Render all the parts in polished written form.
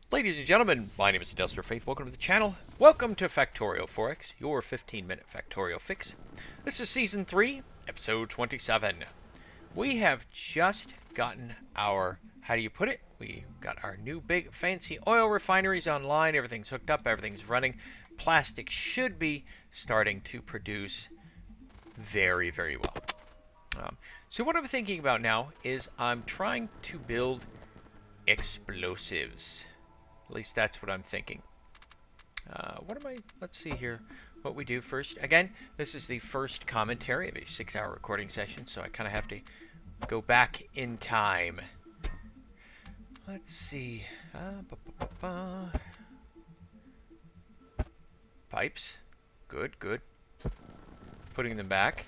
Ladies and gentlemen, my name is Industrial Faith. Welcome to the channel. Welcome to Factorial Forex, your 15-minute factorial fix. This is Season 3, Episode 27. We have just gotten our, we got our new big fancy oil refineries online. Everything's hooked up, everything's running. Plastic should be starting to produce very, very well. So what I'm thinking about now is I'm trying to build explosives. At least that's what I'm thinking. Let's see here what we do first. Again, this is the first commentary of a 6-hour recording session, so I kind of have to go back in time. Let's see. Pipes. Good, good. Putting them back.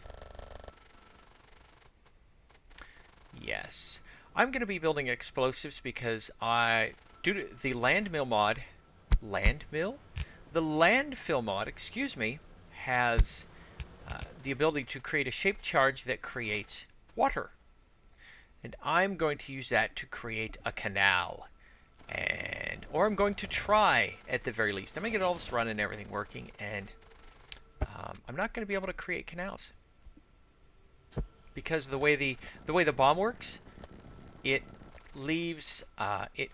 Yes. I'm going to be building explosives because due to the landfill mod, has the ability to create a shaped charge that creates water. And I'm going to use that to create a canal. Or I'm going to try, at the very least. I'm going to get all this running and everything working, and I'm not going to be able to create canals. Because the way the bomb works, it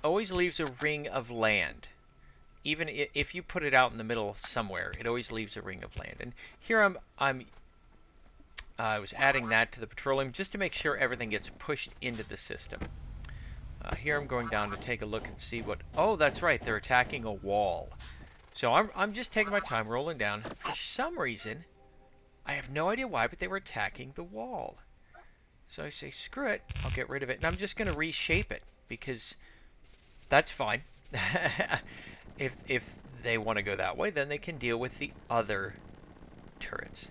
always leaves a ring of land. Even if you put it out in the middle somewhere, it always leaves a ring of land. And here I was adding that to the petroleum just to make sure everything gets pushed into the system. Here I'm going down to take a look and see what. Oh, that's right, they're attacking a wall. So I'm just taking my time, rolling down. For some reason, I have no idea why, but they were attacking the wall. So I say, screw it, I'll get rid of it. And I'm just going to reshape it, because that's fine. If they want to go that way, then they can deal with the other turrets.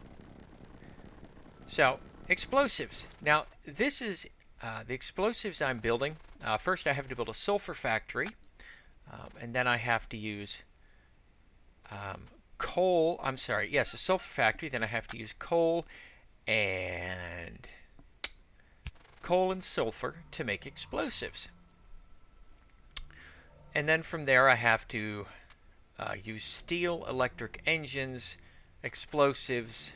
So, explosives. Now, this is the explosives I'm building. First, I have to build a sulfur factory. And then I have to use coal. I'm sorry, yes, a sulfur factory. Then I have to use coal and sulfur to make explosives. And then from there I have to use steel, electric engines, explosives.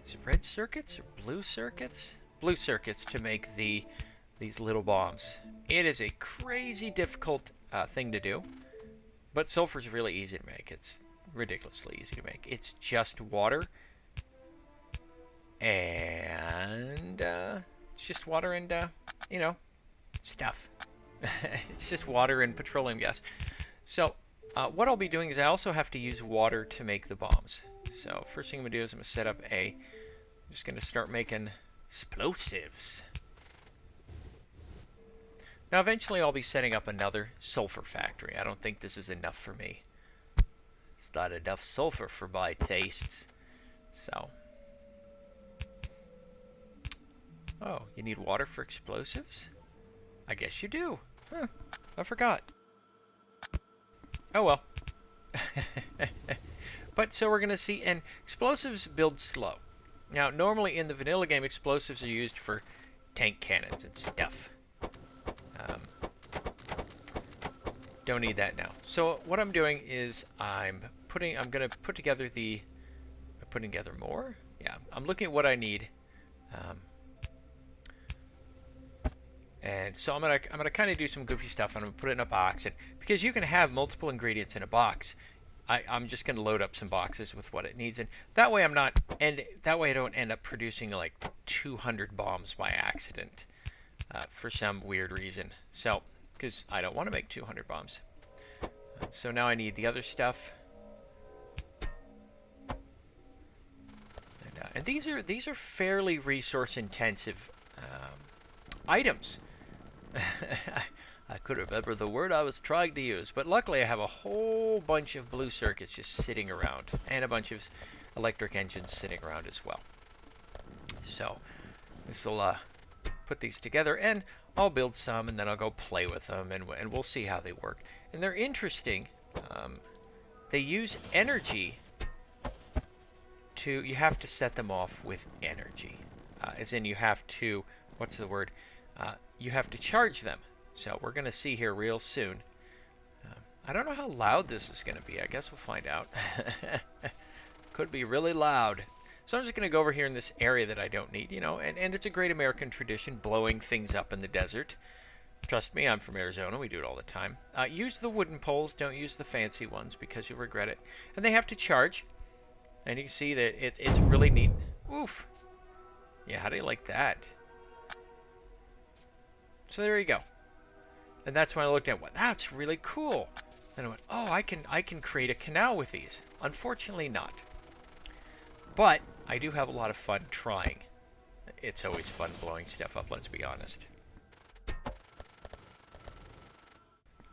Is it red circuits or blue circuits? Blue circuits to make these little bombs. It is a crazy difficult thing to do, but sulfur is really easy to make. It's ridiculously easy to make. It's just water. And it's just water and stuff. It's just water and petroleum gas. So what I'll be doing is I also have to use water to make the bombs. So first thing I'm gonna do is I'm gonna set up I'm just gonna start making explosives. Now eventually I'll be setting up another sulfur factory. I don't think this is enough for me. It's not enough sulfur for my tastes. So. Oh, you need water for explosives? I guess you do. Huh, I forgot. Oh well. But so we're going to see, and explosives build slow. Now, normally in the vanilla game, explosives are used for tank cannons and stuff. Don't need that now. So what I'm doing is I'm going to put together putting together more? Yeah, I'm looking at what I need. And so I'm gonna kind of do some goofy stuff. I'm gonna put it in a box, and because you can have multiple ingredients in a box, I'm just gonna load up some boxes with what it needs, and that way that way I don't end up producing like 200 bombs by accident for some weird reason. So because I don't want to make 200 bombs. So now I need the other stuff, and these are fairly resource intensive items. I couldn't remember the word I was trying to use, but luckily I have a whole bunch of blue circuits just sitting around, and a bunch of electric engines sitting around as well. So this will put these together, and I'll build some, and then I'll go play with them, and we'll see how they work. And they're interesting. They use energy you have to set them off with energy, as in you have to, what's the word? You have to charge them. So we're going to see here real soon I don't know how loud this is going to be. I guess we'll find out. Could be really loud. So I'm just going to go over here in this area that I don't need, you know, and it's a great American tradition, blowing things up in the desert. Trust me, I'm from Arizona. We do it all the time. Use the wooden poles. Don't use the fancy ones because you'll regret it. And they have to charge. And you can see that it's really neat. Oof. Yeah, how do you like that? So there you go. And that's when I looked at, well, that's really cool. Then I went, oh, I can create a canal with these. Unfortunately not. But I do have a lot of fun trying. It's always fun blowing stuff up, let's be honest.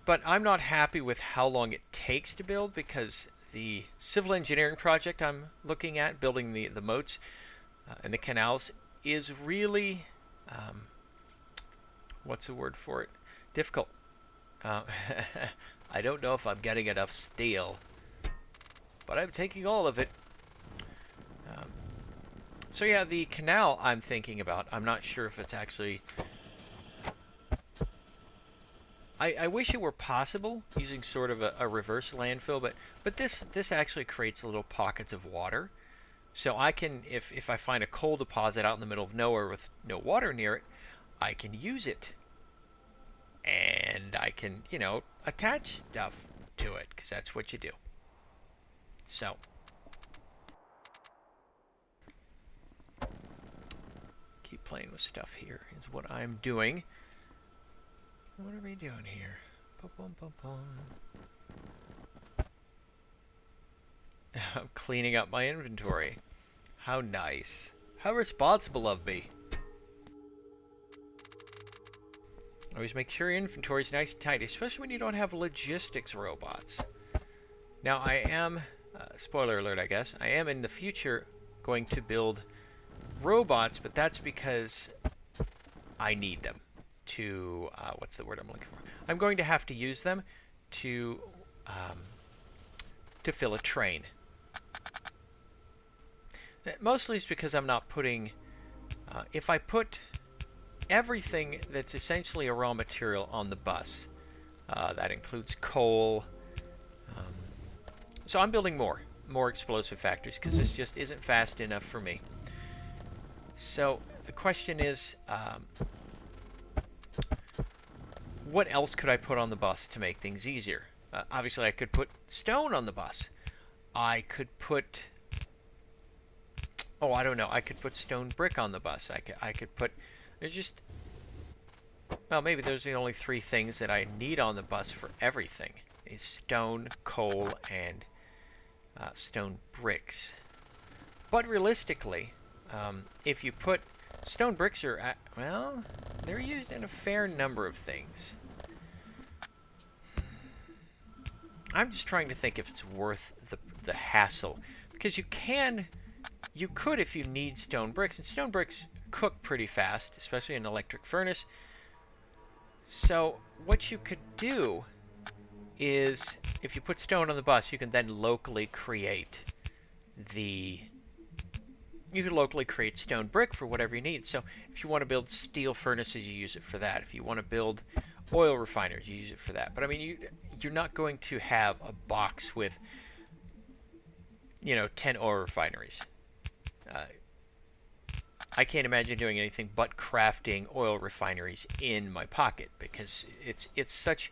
But I'm not happy with how long it takes to build, because the civil engineering project I'm looking at, building the moats and the canals, is really, what's the word for it? Difficult. I don't know if I'm getting enough steel, but I'm taking all of it. So yeah, the canal I'm thinking about, I'm not sure if it's actually... I wish it were possible using sort of a reverse landfill, but this actually creates little pockets of water. So I can, if I find a coal deposit out in the middle of nowhere with no water near it, I can use it. And I can, you know, attach stuff to it, because that's what you do. So... keep playing with stuff here is what I'm doing. What are we doing here? I'm cleaning up my inventory. How nice. How responsible of me. Always make sure your inventory is nice and tight, especially when you don't have logistics robots. Now I am, spoiler alert I guess, I am in the future going to build robots, but that's because I need them to, what's the word I'm looking for? I'm going to have to use them to fill a train. Mostly it's because I'm not putting, if I put everything that's essentially a raw material on the bus, that includes coal, so I'm building more explosive factories because this just isn't fast enough for me. So the question is, what else could I put on the bus to make things easier? Obviously, I could put stone on the bus. I could put, oh, I don't know. I could put stone brick on the bus. I could put, there's just, well, maybe those are the only three things that I need on the bus for everything. Is stone, coal, and stone bricks. But realistically, if you put stone bricks are, well, they're used in a fair number of things. I'm just trying to think if it's worth the hassle, because you could if you need stone bricks, and stone bricks cook pretty fast, especially in an electric furnace. So what you could do is, if you put stone on the bus, you can then locally create stone brick for whatever you need. So if you want to build steel furnaces, you use it for that. If you want to build oil refiners, you use it for that. But I mean, you're not going to have a box with, 10 oil refineries. I can't imagine doing anything but crafting oil refineries in my pocket, because it's such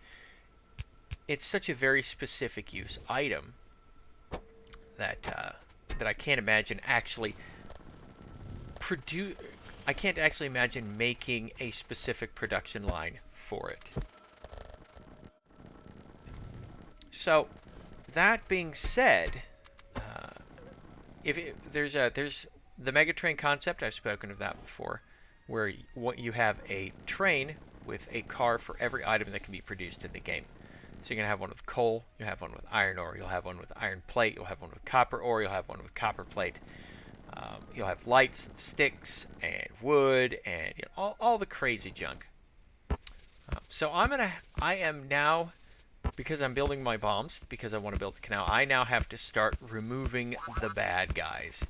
a very specific use item that I can't imagine actually I can't actually imagine making a specific production line for it. So that being said, there's the Megatrain concept. I've spoken of that before, where you have a train with a car for every item that can be produced in the game. So you're going to have one with coal, you'll have one with iron ore, you'll have one with iron plate, you'll have one with copper ore, you'll have one with copper plate. You'll have lights, and sticks, and wood, and all the crazy junk. So I am now, because I'm building my bombs, because I want to build the canal, I now have to start removing the bad guys.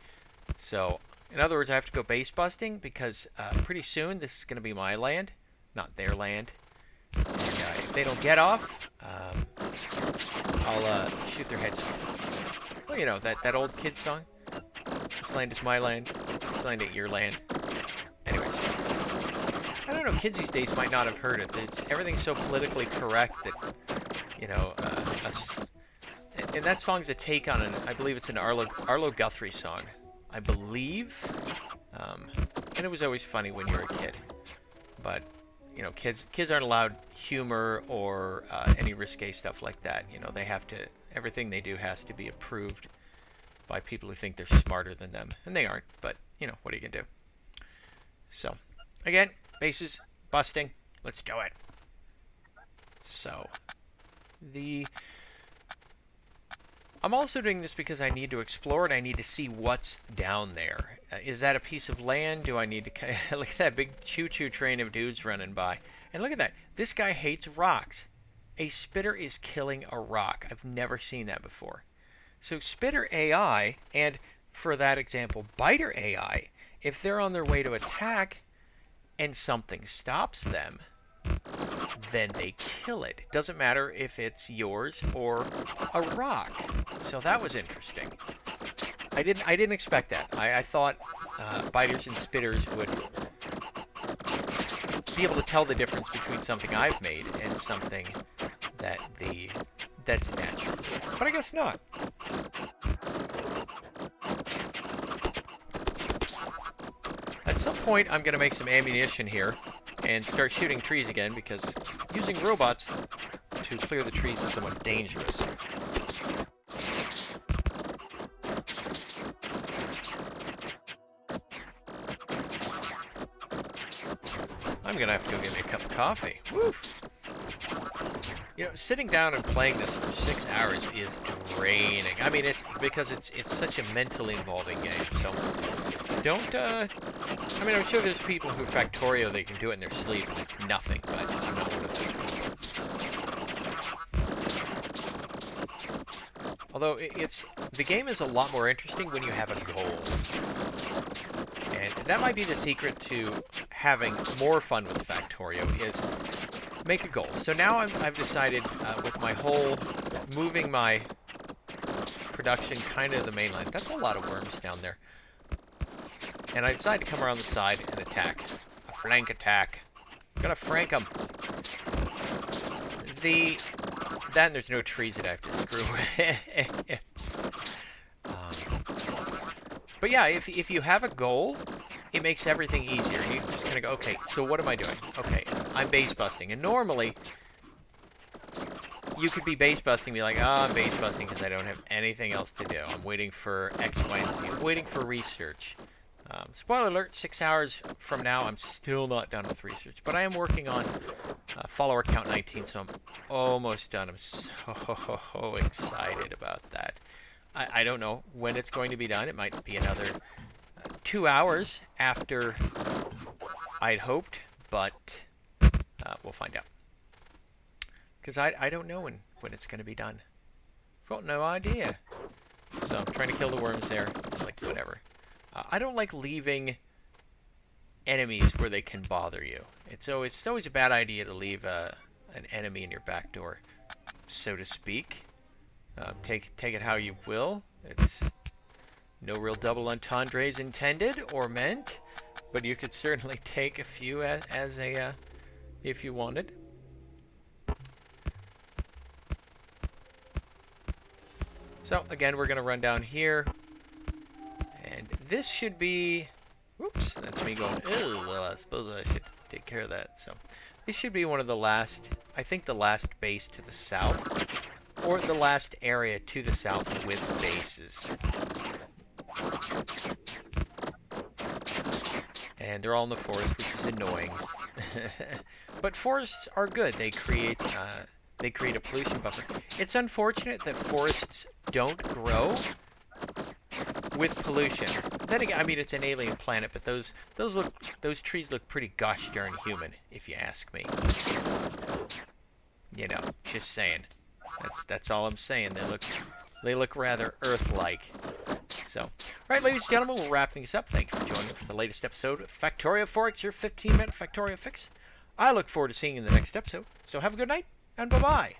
So, in other words, I have to go base busting, because pretty soon this is going to be my land, not their land. And, if they don't get off, I'll shoot their heads off. Well, you know, that old kid song? This land is my land. This land ain't your land. Anyways. I don't know, kids these days might not have heard it. Everything's so politically correct that, you know, and that song's a take on I believe it's an Arlo Guthrie song. I believe. And it was always funny when you were a kid. But, you know, kids aren't allowed humor or any risque stuff like that. You know, they have to, everything they do has to be approved by people who think they're smarter than them. And they aren't, but, you know, what are you going to do? So, again, bases, busting, let's do it. So, I'm also doing this because I need to explore it. I need to see what's down there. Is that a piece of land? Do I need to look at that big choo-choo train of dudes running by? And look at that. This guy hates rocks. A spitter is killing a rock. I've never seen that before. So spitter AI, and for that example, biter AI, if they're on their way to attack and something stops them, then they kill it. Doesn't matter if it's yours or a rock. So that was interesting. I didn't expect that. I thought biters and spitters would be able to tell the difference between something I've made and something that's natural. But I guess not. At some point, I'm going to make some ammunition here and start shooting trees again, because using robots to clear the trees is somewhat dangerous. I'm going to have to go get me a cup of coffee. Woo! You know, sitting down and playing this for 6 hours is draining. I mean, it's because it's such a mentally involving game, so don't, I mean, I'm sure there's people who Factorio, they can do it in their sleep and it's nothing, but I'm not one of those people. Although, the game is a lot more interesting when you have a goal. And that might be the secret to having more fun with Factorio, is make a goal. So now I've decided, with my whole moving my production kind of the main line, that's a lot of worms down there. And I decided to come around the side and attack. A flank attack. Gotta frank them. Then there's no trees that I have to screw with. But yeah, if you have a goal, it makes everything easier. You just kind of go, okay, so what am I doing? Okay, I'm base busting. And normally, you could be base busting and be like, oh, I'm base busting because I don't have anything else to do. I'm waiting for X, Y, and Z. I'm waiting for research. Spoiler alert, 6 hours from now, I'm still not done with research. But I am working on follower count 19, so I'm almost done. I'm so excited about that. I don't know when it's going to be done. It might be another 2 hours after I'd hoped, but we'll find out. Because I don't know when it's going to be done. I've got no idea. So I'm trying to kill the worms there. It's like, whatever. I don't like leaving enemies where they can bother you. It's always a bad idea to leave an enemy in your back door, so to speak. Take it how you will. It's no real double entendres intended or meant, but you could certainly take a few as a if you wanted. So again, we're going to run down here. And this should be, whoops, that's me going, oh, well, I suppose I should take care of that. So this should be one of the last, I think the last base to the south, or the last area to the south with bases. And they're all in the forest, which is annoying. But forests are good. They create a pollution buffer. It's unfortunate that forests don't grow with pollution. Then again, I mean, it's an alien planet, but those trees look pretty gosh darn human, if you ask me. You know, just saying. That's all I'm saying. They look rather Earth-like. So, all right, ladies and gentlemen, we'll wrap things up. Thank you for joining me for the latest episode of Factorio 4X, your 15-minute Factorio fix. I look forward to seeing you in the next episode. So have a good night, and bye-bye.